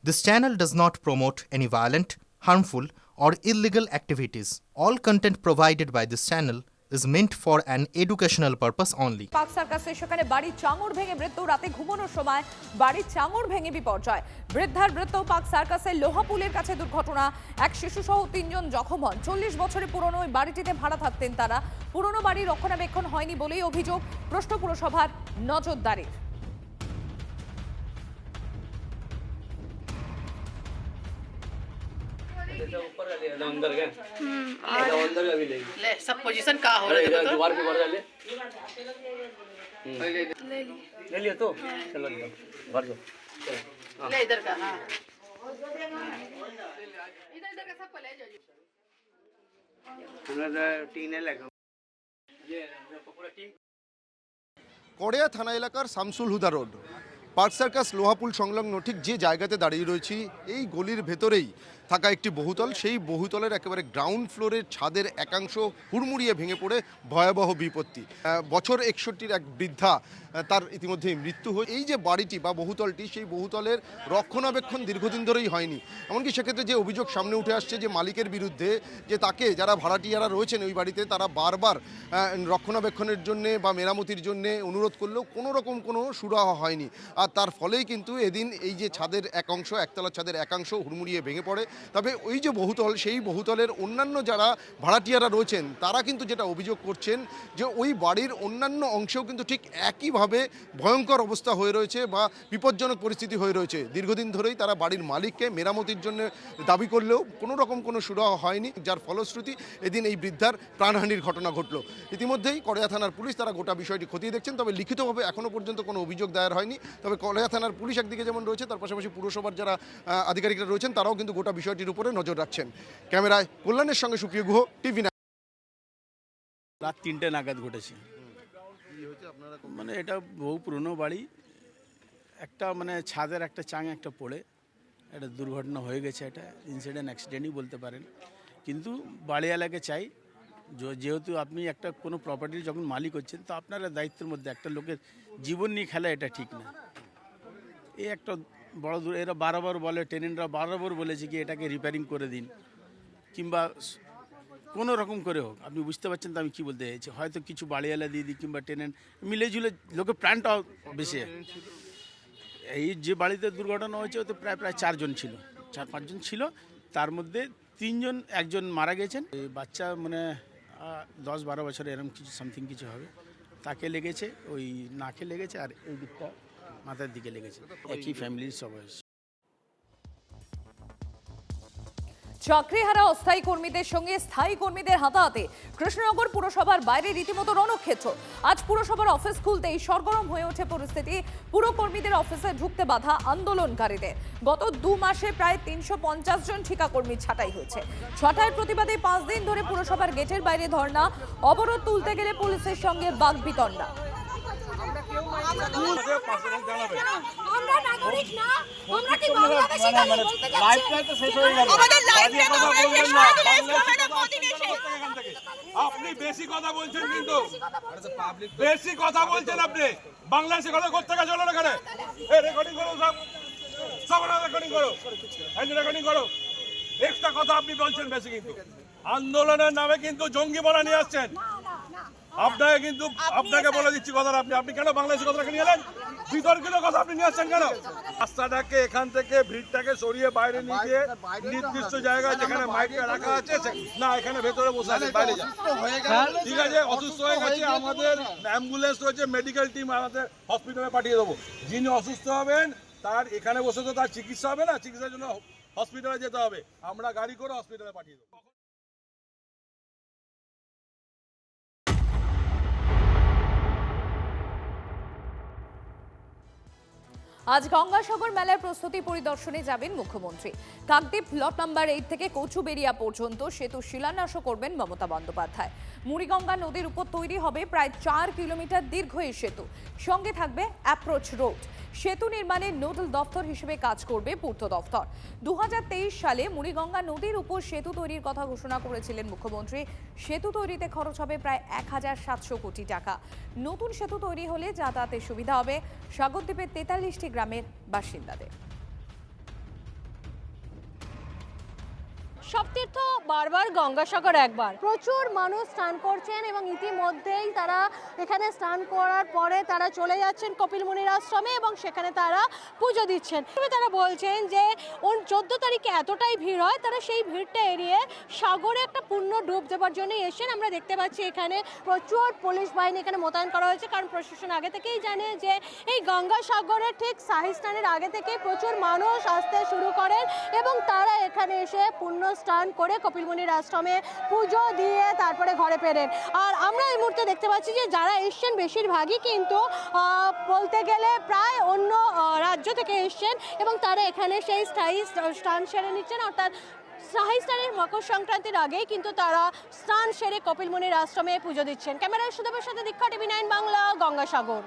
This channel does not promote any violent, harmful, or illegal activities. All content provided by this channel is meant for an educational purpose only. পাক সার্কাসে সেখানে বাড়ির চাঙড় ভেঙে মৃত্যু, রাতে ঘুমানোর সময় বাড়ির চাঙড় ভেঙে বিপর্যয়। বৃদ্ধার মৃত্যু, পাক সার্কাসের লোহাপুলের কাছে দুর্ঘটনা। এক শিশুসহ 3 জন জখম হন। 40 বছরের পুরনো ওই বাড়িটিতে ভাড়া থাকতেন তারা। পুরনো বাড়ি রক্ষণাবেক্ষণ হয়নি বলেই অভিযোগ। প্রশ্ন পুরসভার নজরদারির। ऊपर का ले अंदर के अंदर का भी ले सब पोजीशन का हो रहा है तो दीवार के ऊपर ले ले ले लिया तो चलो बाहर जाओ ले इधर का हां इधर का सबको ले जाओ हमरा टीने लगा ये पूरा टीम কড়িয়া থানা এলাকার শামসুল হুদা রোড পার্ক সার্কাস লোহাপুল সংলগ্ন ঠিক যে জায়গাতে দাঁড়িয়ে রয়েছি, এই গলির ভেতরেই থাকা একটি বহুতল। সেই বহুতলের একেবারে গ্রাউন্ড ফ্লোরের ছাদের একাংশ হুড়মুড়িয়ে ভেঙে পড়ে ভয়াবহ বিপত্তি। বছর 61 এক বৃদ্ধা, তার ইতিমধ্যেই মৃত্যু হয়। এই যে বাড়িটি বা বহুতলটি, সেই বহুতলের রক্ষণাবেক্ষণ দীর্ঘদিন ধরেই হয়নি। এমনকি সেক্ষেত্রে যে অভিযোগ সামনে উঠে আসছে যে মালিকের বিরুদ্ধে, যে তাকে যারা ভাড়াটিয়ারা রয়েছেন ওই বাড়িতে, তারা বারবার রক্ষণাবেক্ষণের জন্যে বা মেরামতির জন্যে অনুরোধ করলেও কোনো রকম কোনো সুরাহা হয়নি। আর তার ফলেই কিন্তু এদিন এই যে ছাদের এক অংশ, একতলার ছাদের একাংশ হুড়মুড়িয়ে ভেঙে পড়ে। তবে ওই যে বহুতল, সেই বহুতলের অন্যান্য যারা ভাড়াটিয়ারা রয়েছেন তারা কিন্তু যেটা অভিযোগ করছেন যে ওই বাড়ির অন্যান্য অংশেও কিন্তু ঠিক একইভাবে ভয়ঙ্কর অবস্থা হয়ে রয়েছে বা বিপজ্জনক পরিস্থিতি হয়ে রয়েছে। দীর্ঘদিন ধরেই তারা বাড়ির মালিককে মেরামতির জন্য দাবি করলেও কোনো রকম কোনো সুরাহা হয়নি, যার ফলশ্রুতি এদিন এই বৃদ্ধার প্রাণহানির ঘটনা ঘটল। ইতিমধ্যেই কড়িয়া থানার পুলিশ তারা গোটা বিষয়টি খতিয়ে দেখছেন, তবে লিখিতভাবে এখনও পর্যন্ত কোনো অভিযোগ দায়ের হয়নি। তবে কড়িয়া থানার পুলিশ একদিকে যেমন রয়েছে, তার পাশাপাশি পুরসভার যারা আধিকারিকরা রয়েছেন তারাও কিন্তু গোটা বিষয়টির উপরে নজর রাখছেন। ক্যামেরায় কল্যাণের সঙ্গে সুপ্রিয় গুহ, টিভি। রাত 3টে নাগাদ ঘটেছে। মানে এটা বহু পুরনো বাড়ি, একটা মানে ছাদের একটা চাং একটা পড়ে একটা দুর্ঘটনা হয়ে গেছে। এটা ইনসিডেন্ট অ্যাক্সিডেন্টই বলতে পারেন। কিন্তু বাড়িওয়ালাকে চাই, যেহেতু আপনি একটা কোনো প্রপার্টির যখন মালিক হচ্ছেন, তো আপনারা দায়িত্বের মধ্যে একটা লোকের জীবন নিয়ে খেলা এটা ঠিক না। এই একটা বড় দূর, এরা বারবার বলে, টেনেন্টরা বারবার বলেছে কি এটাকে রিপেয়ারিং করে দিন কিংবা কোনো রকম করে হোক। আপনি বুঝতে পারছেন তো আমি কী বলতে চাইছি। হয়তো কিছু বাড়িওয়ালা দিয়ে দিই কিংবা টেনেন্ট মিলেঝুলে লোকের প্রাণটাও বেশি। এই যে বাড়িতে দুর্ঘটনা হয়েছে ওতে প্রায় 4 জন ছিল, 4-5 জন ছিল। তার মধ্যে 3 জন, একজন মারা গেছেন। এই বাচ্চা মানে 10-12 বছর এরকম কিছু সামথিং কিছু হবে, তাকে লেগেছে, ওই নাকে লেগেছে আর এই দিকটা মাথার দিকে লেগেছে। একই ফ্যামিলির সবাই। চাকরিহারা অস্থায়ী কর্মীদের সঙ্গে স্থায়ী কর্মীদের হাতাহাতি। কৃষ্ণনগর পুরসভার বাইরে রীতিমতো রণক্ষেত্র। আজ পুরসভার অফিস খুলতেই সরগরম হয়ে ওঠে পরিস্থিতি। পুরকর্মীদের অফিসে ঢুকতে বাধা আন্দোলনকারীদের। গত 2 মাসে প্রায় 350 জন ঠিকাকর্মী ছাঁটাই হয়েছে। ছাঁটাইয়ের প্রতিবাদে 5 দিন ধরে পুরসভার গেটের বাইরে ধর্ণা। অবরোধ তুলতে গেলে পুলিশের সঙ্গে বাকবিতণ্ডা। আমরা নাগরিক না, আমরা কি বাংলাদেশী না? লাইফটা তো শেষ হয়ে গেল। আমাদের লাইফটা কথা বলবেন না, আপনি বেশি কথা বলছেন, কিন্তু বেশি কথা বলছেন আপনি। বাংলাদেশে কথা করতে গেছে চলো এখানে রেকর্ডিং করো, সব রেকর্ডিং করো, রেকর্ডিং করো। একটা কথা আপনি বলছেন বেশি, কিন্তু আন্দোলনের নামে কিন্তু জঙ্গি বলা নিয়ে আসছেন। আপনাকে কিন্তু আপনাকে বলে দিচ্ছি কথাটা, আপনি কেন বাংলাদেশের কথাটা নিয়ে এলেন? বিতর্কিত কথা আপনি নিয়ে আসছেন কেন? রাস্তাটাকে এখান থেকে ভিড়টাকে সরিয়ে বাইরে নিয়ে গিয়ে নির্দিষ্ট জায়গায় যেখানে মাইকটা রাখা আছে না, এখানে ভেতরে বসে আছে, বাইরে যান। ঠিক আছে, অসুস্থ হয়ে গেছে, আমাদের অ্যাম্বুলেন্স রয়েছে, মেডিকেল টিম আমাদের হসপিটালে পাঠিয়ে দেবো। যিনি অসুস্থ হবেন তার এখানে বসে তো তার চিকিৎসা হবে না, চিকিৎসার জন্য হসপিটালে যেতে হবে। আমরা গাড়ি করে হসপিটালে পাঠিয়ে দেবো। আজ গঙ্গাসাগর মেলার প্রস্তুতি পরিদর্শনে যাবেন মুখ্যমন্ত্রী। কাকদ্বীপ লট নাম্বার 8 থেকে কচুবেড়িয়া পর্যন্ত সেতু শিলান্যাসও করবেন মমতা বন্দ্যোপাধ্যায়। মুড়িগঙ্গা নদীর উপর তৈরি হবে প্রায় 4 কিলোমিটার দীর্ঘ এই সেতু। সঙ্গে থাকবে অ্যাপ্রোচ রোড। সেতু নির্মাণের নোডাল দফতর হিসেবে কাজ করবে পূর্ত দফতর। 2023 সালে মুড়িগঙ্গা নদীর উপর সেতু তৈরির কথা ঘোষণা করেছিলেন মুখ্যমন্ত্রী। সেতু তৈরিতে খরচ হবে প্রায় 1700 কোটি টাকা। নতুন সেতু তৈরি হলে যাতায়াতের সুবিধা হবে সাগরদ্বীপের 43টি গ্রামের বাসিন্দাদের। সব তীর্থ বারবার, গঙ্গাসাগর একবার। প্রচুর মানুষ স্নান করছেন এবং ইতিমধ্যেই তারা এখানে স্নান করার পরে তারা চলে যাচ্ছেন কপিল মুনির আশ্রমে এবং সেখানে তারা পুজো দিচ্ছেন। তারা বলছেন যে 14 তারিখে এতটাই ভিড় হয়, তারা সেই ভিড়টা এড়িয়ে সাগরে একটা পূর্ণ ডুব দেওয়ার জন্য এসেছেন। আমরা দেখতে পাচ্ছি এখানে প্রচুর পুলিশ বাহিনী এখানে মোতায়েন করা হয়েছে, কারণ প্রশাসন আগে থেকেই জানে যে এই গঙ্গাসাগরের ঠিক শাহী স্নানের আগে থেকেই প্রচুর মানুষ আসতে শুরু করেন এবং তারা এখানে এসে পুণ্য স্নান করে কপিল মুনির আশ্রমে পুজো দিয়ে তারপরে ঘরে ফেরেন। আর আমরা এই মুহূর্তে দেখতে পাচ্ছি যে যারা এসছেন বেশিরভাগই কিন্তু বলতে গেলে প্রায় অন্য রাজ্য থেকে এসছেন এবং তারা এখানে সেই স্থায়ী স্নান সেরে নিচ্ছেন, অর্থাৎ শাহী স্নানের মকর সংক্রান্তির আগেই কিন্তু তারা স্নান সেরে কপিল মুনির আশ্রমে পুজো দিচ্ছেন। ক্যামেরায় সুদেবের সাথে দীক্ষা, TV9 বাংলা, গঙ্গাসাগর।